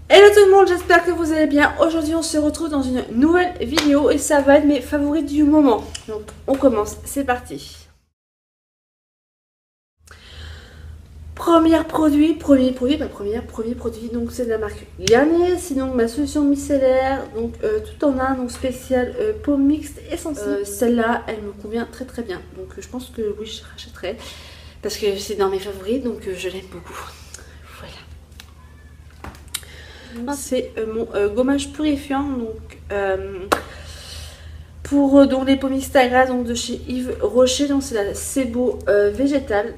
Hello tout le monde, j'espère que vous allez bien. Aujourd'hui on se retrouve dans une nouvelle vidéo et ça va être mes favoris du moment. Donc on commence, c'est parti. Premier produit, donc c'est de la marque Garnier, c'est donc ma solution micellaire, donc tout en un, donc spécial peau mixte et sensible. Celle-là, elle me convient très très bien, donc je pense que oui, je rachèterai parce que c'est dans mes favoris, donc je l'aime beaucoup. Voilà. C'est mon gommage purifiant, donc pour donc les peaux mixtes à gras, donc de chez Yves Rocher, donc c'est la Sebo végétale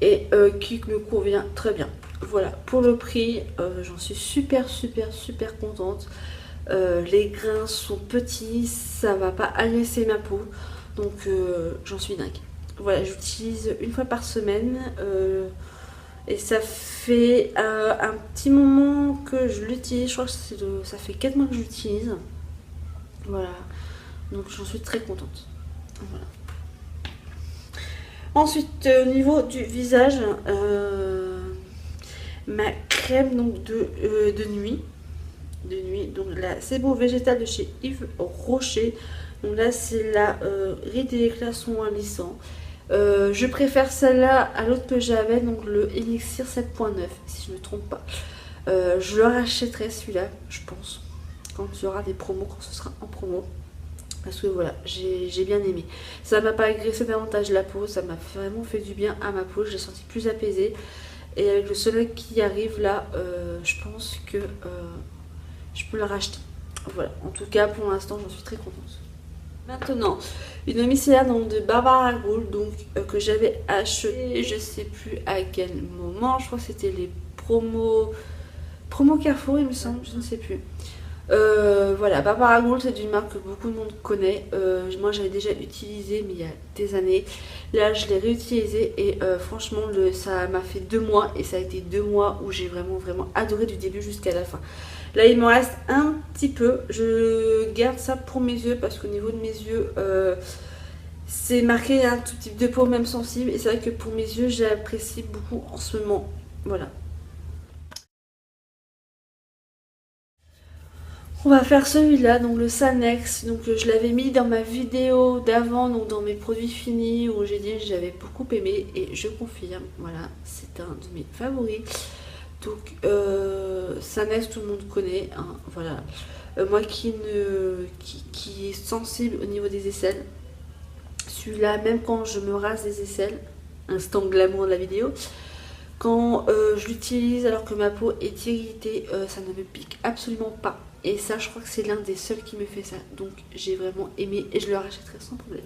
et qui me convient très bien. Voilà, pour le prix, j'en suis super contente. Les grains sont petits, ça va pas agresser ma peau, donc j'en suis dingue. Voilà, j'utilise une fois par semaine et ça fait un petit moment que je l'utilise. Je crois que ça fait 4 mois que je l'utilise. Voilà, donc j'en suis très contente. Voilà. Ensuite, au niveau du visage, ma crème donc de nuit. Donc la Sebo végétale de chez Yves Rocher. Donc là, c'est la Ride et Éclat soin lissant. Je préfère celle-là à l'autre que j'avais, donc le Elixir 7.9, si je ne me trompe pas. Je le rachèterai celui-là, je pense, quand il y aura des promos, quand ce sera en promo. Parce que voilà, j'ai bien aimé. Ça m'a pas agressé davantage la peau, ça m'a vraiment fait du bien à ma peau, je l'ai senti plus apaisée. Et avec le soleil qui arrive là, je pense que je peux la racheter. Voilà, en tout cas pour l'instant j'en suis très contente. Maintenant, une micellaire de Barbara Gould, donc que j'avais acheté, je sais plus à quel moment, je crois que c'était les promos Carrefour il me semble, je ne sais plus. Voilà, Barbara Gould, c'est une marque que beaucoup de monde connaît. Moi j'avais déjà utilisé mais il y a des années. Là je l'ai réutilisé et franchement ça m'a fait 2 mois et ça a été 2 mois où j'ai vraiment adoré du début jusqu'à la fin. Là il m'en reste un petit peu. Je garde ça pour mes yeux parce qu'au niveau de mes yeux c'est marqué un tout type de peau même sensible et c'est vrai que pour mes yeux j'apprécie beaucoup en ce moment. Voilà. On va faire celui-là, donc le Sanex. Donc je l'avais mis dans ma vidéo d'avant, donc dans mes produits finis, où j'ai dit que j'avais beaucoup aimé et je confirme. Voilà, c'est un de mes favoris. Donc Sanex, tout le monde connaît. Hein, voilà. Moi qui est sensible au niveau des aisselles, celui-là, même quand je me rase les aisselles, instant glamour de la vidéo, quand je l'utilise alors que ma peau est irritée, ça ne me pique absolument pas. Et ça, je crois que c'est l'un des seuls qui me fait ça. Donc j'ai vraiment aimé et je le rachèterai sans problème.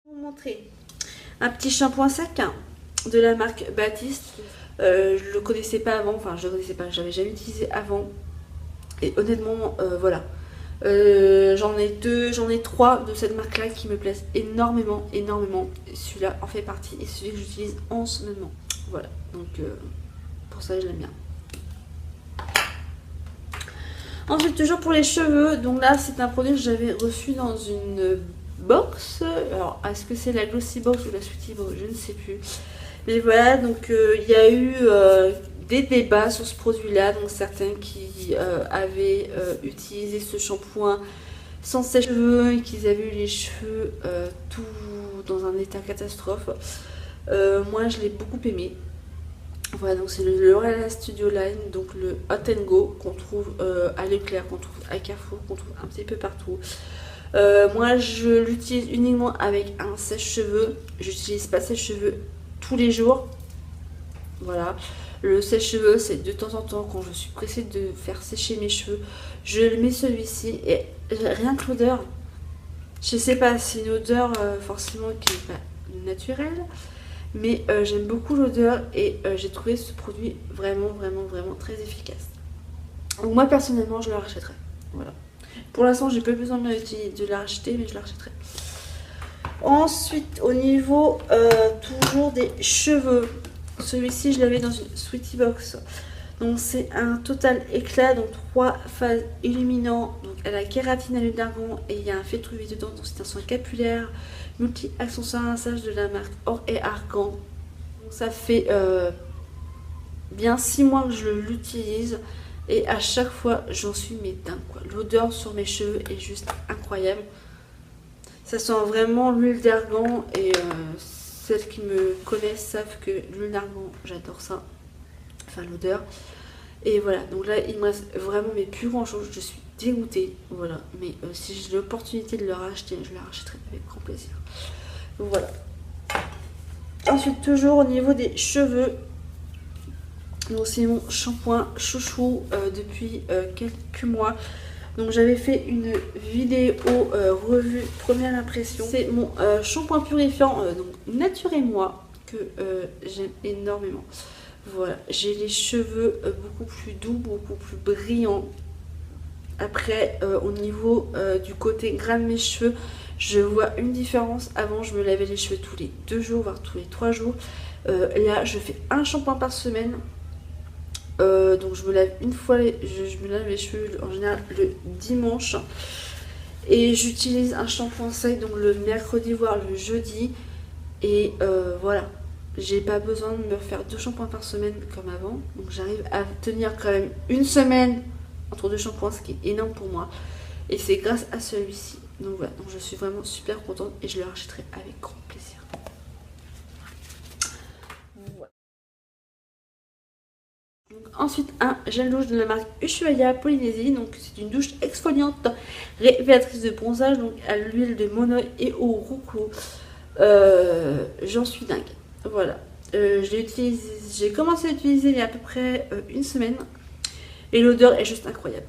Je vais vous montrer un petit shampoing sac de la marque Baptiste. Je le connaissais pas avant, enfin je le connaissais pas, j'avais jamais utilisé avant. Et honnêtement, voilà. J'en ai 3 de cette marque là qui me plaisent énormément. Celui-là en fait partie et celui que j'utilise en ce moment. Voilà, donc pour ça je l'aime bien. Ensuite, toujours pour les cheveux, donc là c'est un produit que j'avais reçu dans une box. Alors est-ce que c'est la Glossy Box ou la Sweetie Box, je ne sais plus. Mais voilà, donc il y a eu des débats sur ce produit-là, donc certains qui avaient utilisé ce shampoing sans sèche-cheveux et qui avaient eu les cheveux tout dans un état catastrophe. Moi je l'ai beaucoup aimé. Voilà, donc c'est le L'Oréal Studio Line, donc le Hot and Go qu'on trouve à Leclerc, qu'on trouve à Carrefour, qu'on trouve un petit peu partout. Moi je l'utilise uniquement avec un sèche-cheveux. J'utilise pas sèche-cheveux tous les jours. Voilà. Le sèche-cheveux, c'est de temps en temps quand je suis pressée de faire sécher mes cheveux. Je mets celui-ci et rien que l'odeur, je sais pas, c'est une odeur forcément qui n'est pas naturelle. Mais j'aime beaucoup l'odeur et j'ai trouvé ce produit vraiment très efficace. Donc moi personnellement je la rachèterai. Voilà. Pour l'instant j'ai pas besoin de la racheter mais je la rachèterai. Ensuite au niveau toujours des cheveux. Celui-ci je l'avais dans une Sweetie Box. Donc c'est un total éclat, donc 3 phases illuminants. Donc à la kératine à l'huile d'argan et il y a un filtre UV dedans. Donc c'est un soin capillaire multi-action sur un massage de la marque Or et Argan. Donc ça fait bien 6 mois que je l'utilise. Et à chaque fois, j'en suis mais dingue quoi. L'odeur sur mes cheveux est juste incroyable. Ça sent vraiment l'huile d'argan et celles qui me connaissent savent que l'huile d'argan, j'adore ça. Enfin l'odeur. Et voilà, donc là il me reste vraiment mais plus grand chose. Je suis dégoûtée. Voilà, mais si j'ai l'opportunité de le racheter, je le rachèterai avec grand plaisir. Donc voilà. Ensuite, toujours au niveau des cheveux. Donc c'est mon shampoing chouchou depuis quelques mois. Donc j'avais fait une vidéo revue première impression. C'est mon shampoing purifiant donc Nature et Moi que j'aime énormément. Voilà, j'ai les cheveux beaucoup plus doux, beaucoup plus brillants. Après au niveau du côté gras de mes cheveux, je vois une différence. Avant je me lavais les cheveux tous les 2 jours, voire tous les 3 jours. Là je fais un shampoing par semaine. Donc je me lave une fois je me lave les cheveux en général le dimanche et j'utilise un shampoing sec donc le mercredi voire le jeudi et voilà, j'ai pas besoin de me faire 2 shampoings par semaine comme avant, donc j'arrive à tenir quand même une semaine entre 2 shampoings, ce qui est énorme pour moi et c'est grâce à celui-ci. Donc voilà, donc je suis vraiment super contente et je le rachèterai avec grand plaisir. Ensuite, un gel douche de la marque Ushuaïa Polynésie. Donc, c'est une douche exfoliante révélatrice de bronzage donc à l'huile de monoï et au roucou. J'en suis dingue. Voilà. J'ai commencé à l'utiliser il y a à peu près une semaine. Et l'odeur est juste incroyable.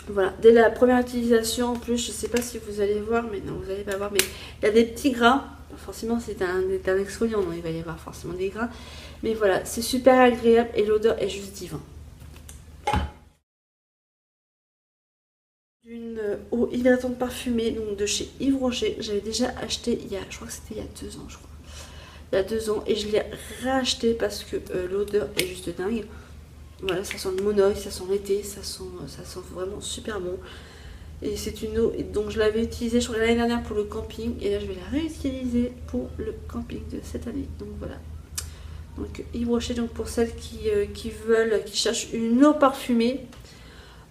Voilà. Dès la première utilisation, en plus, je sais pas si vous allez voir, mais non, vous n'allez pas voir, mais il y a des petits gras. Forcément, c'est un exfoliant, donc il va y avoir forcément des gras. Mais voilà, c'est super agréable et l'odeur est juste divin. Une eau hydratante parfumée donc de chez Yves Rocher. J'avais déjà acheté je crois que c'était il y a 2 ans, je crois. Il y a 2 ans et je l'ai racheté parce que l'odeur est juste dingue. Voilà, ça sent le monoï, ça sent l'été, ça sent vraiment super bon. Et c'est une eau, donc je l'avais utilisée je crois l'année dernière pour le camping et là je vais la réutiliser pour le camping de cette année. Donc voilà. Donc Yves Rocher, donc pour celles qui cherchent une eau parfumée,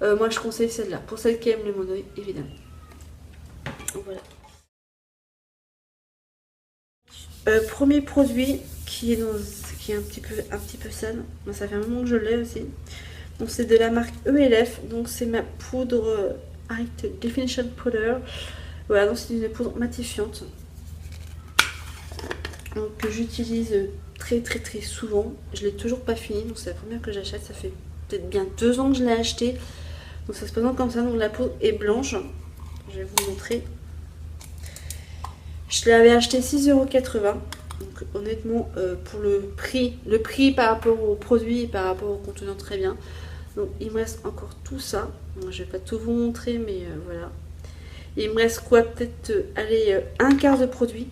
moi je conseille celle-là. Pour celles qui aiment le monoï, évidemment. Donc, voilà. Premier produit qui est un petit peu sale. Moi, ça fait un moment que je l'ai aussi. Donc c'est de la marque ELF. Donc c'est ma poudre Height Definition Powder. Voilà, donc c'est une poudre matifiante. Donc que j'utilise très souvent. Je l'ai toujours pas fini, donc c'est la première que j'achète. Ça fait peut-être bien 2 ans que je l'ai acheté. Donc ça se présente comme ça. Donc la poudre est blanche. Je vais vous montrer. Je l'avais acheté 6,80 €. Donc honnêtement pour le prix par rapport au produit et par rapport au contenant, très bien. Donc il me reste encore tout ça. Donc, je vais pas tout vous montrer, mais voilà. Il me reste quoi, peut-être aller un quart de produit.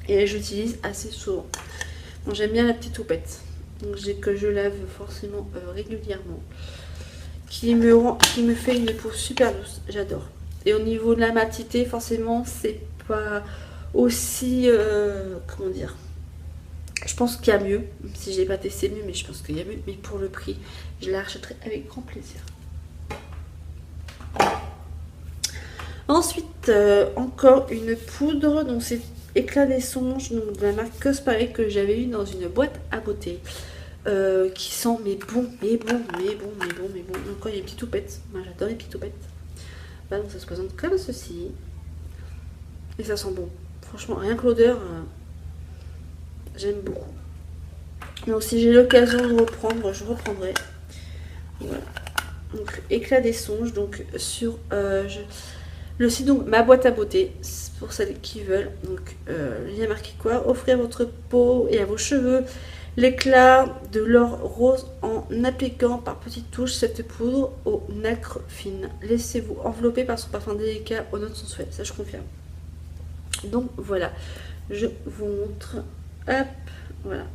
Et j'utilise assez souvent. Bon, j'aime bien la petite houppette. Donc que je lave forcément régulièrement. Qui me fait une peau super douce. J'adore. Et au niveau de la matité, forcément, c'est pas aussi comment dire, je pense qu'il y a mieux, même si j'ai pas testé mieux, mais je pense qu'il y a mieux. Mais pour le prix, je la rachèterai avec grand plaisir. Ensuite encore une poudre, donc c'est éclat des songes, donc de la marque Cospareil, que j'avais eu dans une boîte à beauté, qui sent mais bon. Donc quand il y a une petite toupette, moi j'adore les petites toupettes. Voilà, donc ça se présente comme ceci. Et ça sent bon. Franchement, rien que l'odeur, j'aime beaucoup. Donc si j'ai l'occasion de reprendre, je reprendrai. Voilà. Donc éclat des songes, donc sur le site, donc ma boîte à beauté, pour celles qui veulent. Donc il y a marqué quoi? Offrez à votre peau et à vos cheveux l'éclat de l'or rose en appliquant par petites touches cette poudre au nacre fine. Laissez-vous envelopper par son parfum délicat aux notes sensuelles. Ça, je confirme. Donc voilà, je vous montre. Hop, voilà.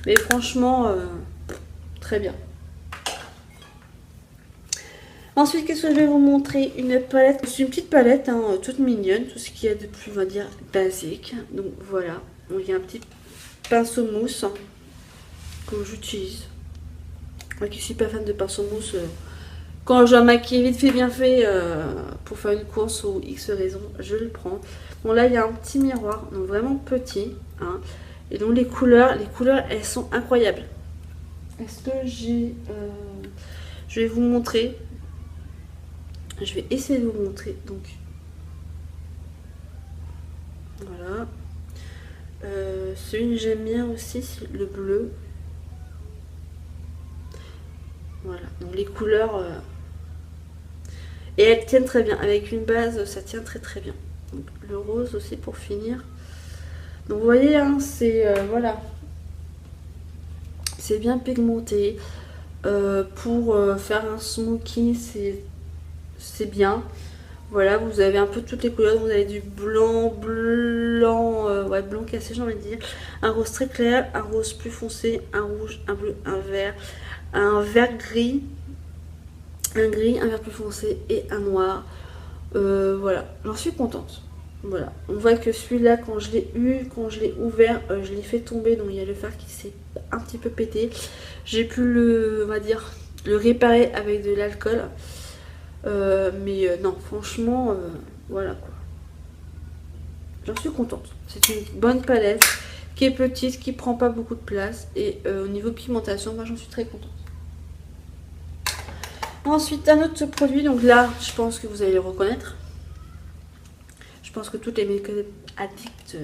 Mais franchement, très bien. Ensuite, qu'est-ce que je vais vous montrer? Une palette. C'est une petite palette, hein, toute mignonne. Tout ce qu'il y a de plus, on va dire, basique. Donc voilà. Donc il y a un petit pinceau mousse. que j'utilise. Moi qui suis pas fan de pinceau mousse, quand je dois maquiller vite fait bien fait pour faire une course ou X raison, je le prends. Bon là il y a un petit miroir, donc vraiment petit, hein. Et donc les couleurs elles sont incroyables. Est-ce que j'ai... je vais vous montrer. Je vais essayer de vous montrer. Donc voilà. Celui que j'aime bien aussi, c'est le bleu. Voilà, donc les couleurs... et elles tiennent très bien. Avec une base, ça tient très très bien. Donc, le rose aussi pour finir. Donc vous voyez, hein, c'est... voilà. C'est bien pigmenté. Pour faire un smoky, c'est bien. Voilà, vous avez un peu toutes les couleurs. Vous avez du blanc, ouais, blanc cassé, j'ai envie de dire. Un rose très clair, un rose plus foncé, un rouge, un bleu, un vert gris, un vert plus foncé et un noir. Voilà, j'en suis contente. Voilà, on voit que celui-là, quand je l'ai ouvert, je l'ai fait tomber, donc il y a le fer qui s'est un petit peu pété. J'ai pu on va dire, le réparer avec de l'alcool. Mais non, franchement, voilà quoi. J'en suis contente. C'est une bonne palette qui est petite, qui prend pas beaucoup de place. Et au niveau pigmentation, moi j'en suis très contente. Ensuite, un autre produit. Donc là, je pense que vous allez le reconnaître. Je pense que toutes les make-up addicts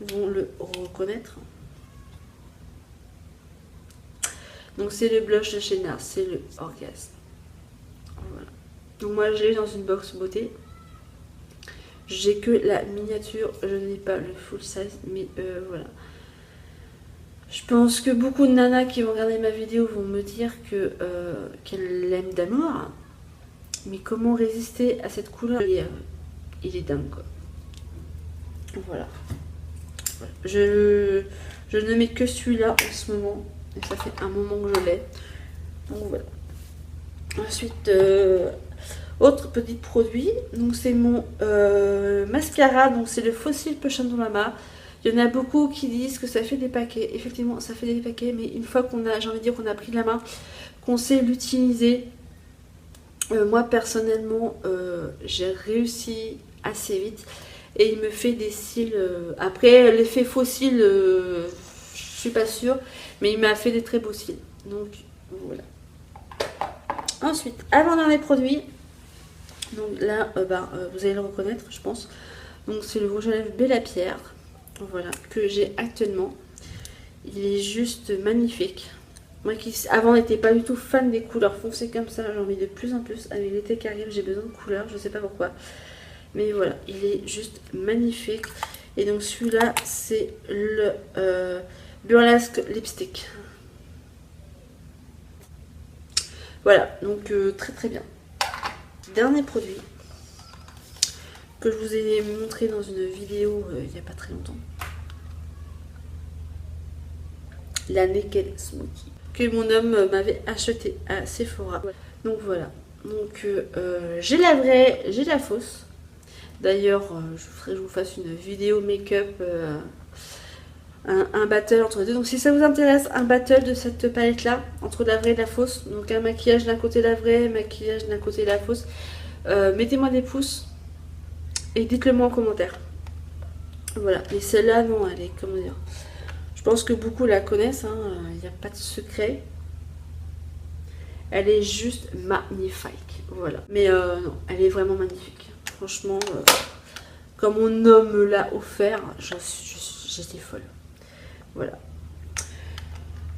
vont le reconnaître. Donc c'est le blush de chez NARS, c'est le Orgasme. Voilà. Donc moi je l'ai dans une box beauté. J'ai que la miniature, je n'ai pas le full size, mais voilà. Je pense que beaucoup de nanas qui vont regarder ma vidéo vont me dire qu'elles l'aiment d'amour. Mais comment résister à cette couleur? Il est dingue quoi. Voilà. Je ne mets que celui-là en ce moment. Et ça fait un moment que je l'ai. Donc voilà. Ensuite, autre petit produit. Donc c'est mon mascara. Donc c'est le Fossil Potion de Mama. Il y en a beaucoup qui disent que ça fait des paquets. Effectivement, ça fait des paquets. Mais une fois qu'on a, j'ai envie de dire qu'on a pris la main, qu'on sait l'utiliser. Moi personnellement, j'ai réussi assez vite. Et il me fait des cils. Après, l'effet fossile, je suis pas sûre. Mais il m'a fait des très beaux cils. Donc voilà. Ensuite, avant-dernier produit. Donc là, vous allez le reconnaître, je pense. Donc c'est le rouge à lèvres Bella Pierre. Voilà, que j'ai actuellement. Il est juste magnifique. Moi qui avant n'étais pas du tout fan des couleurs foncées comme ça, j'ai envie de plus en plus. Avec l'été qui arrive, j'ai besoin de couleurs, je sais pas pourquoi. Mais voilà, il est juste magnifique. Et donc celui-là, c'est le Burlesque Lipstick. Voilà, donc très très bien. Dernier produit que je vous ai montré dans une vidéo il n'y a pas très longtemps. La Naked Smokey que mon homme m'avait acheté à Sephora. Donc voilà, donc j'ai la vraie, j'ai la fausse. D'ailleurs, je vous fasse une vidéo make-up, un battle entre les deux. Donc si ça vous intéresse, un battle de cette palette là, entre la vraie et la fausse. Donc un maquillage d'un côté la vraie, maquillage d'un côté la fausse. Mettez-moi des pouces et dites-le moi en commentaire. Voilà, et celle-là, non, elle est, comment dire, je pense que beaucoup la connaissent, hein, il n'y a pas de secret. Elle est juste magnifique, voilà. Mais non, elle est vraiment magnifique. Franchement, comme mon homme me l'a offert, j'étais folle. Voilà.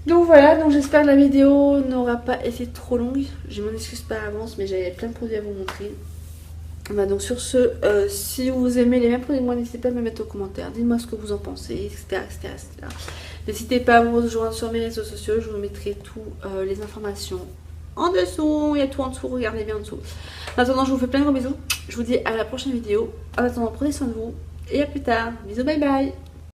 Donc voilà, donc j'espère que la vidéo n'aura pas été trop longue. Je m'en excuse par avance, mais j'avais plein de produits à vous montrer. Bah donc sur ce, si vous aimez les mêmes produits que moi, n'hésitez pas à me mettre aux commentaires. Dites-moi ce que vous en pensez, etc. N'hésitez pas à me rejoindre sur mes réseaux sociaux. Je vous mettrai toutes les informations en dessous. Il y a tout en dessous, regardez bien en dessous. En attendant, je vous fais plein de gros bisous. Je vous dis à la prochaine vidéo. En attendant, prenez soin de vous. Et à plus tard. Bisous, bye bye.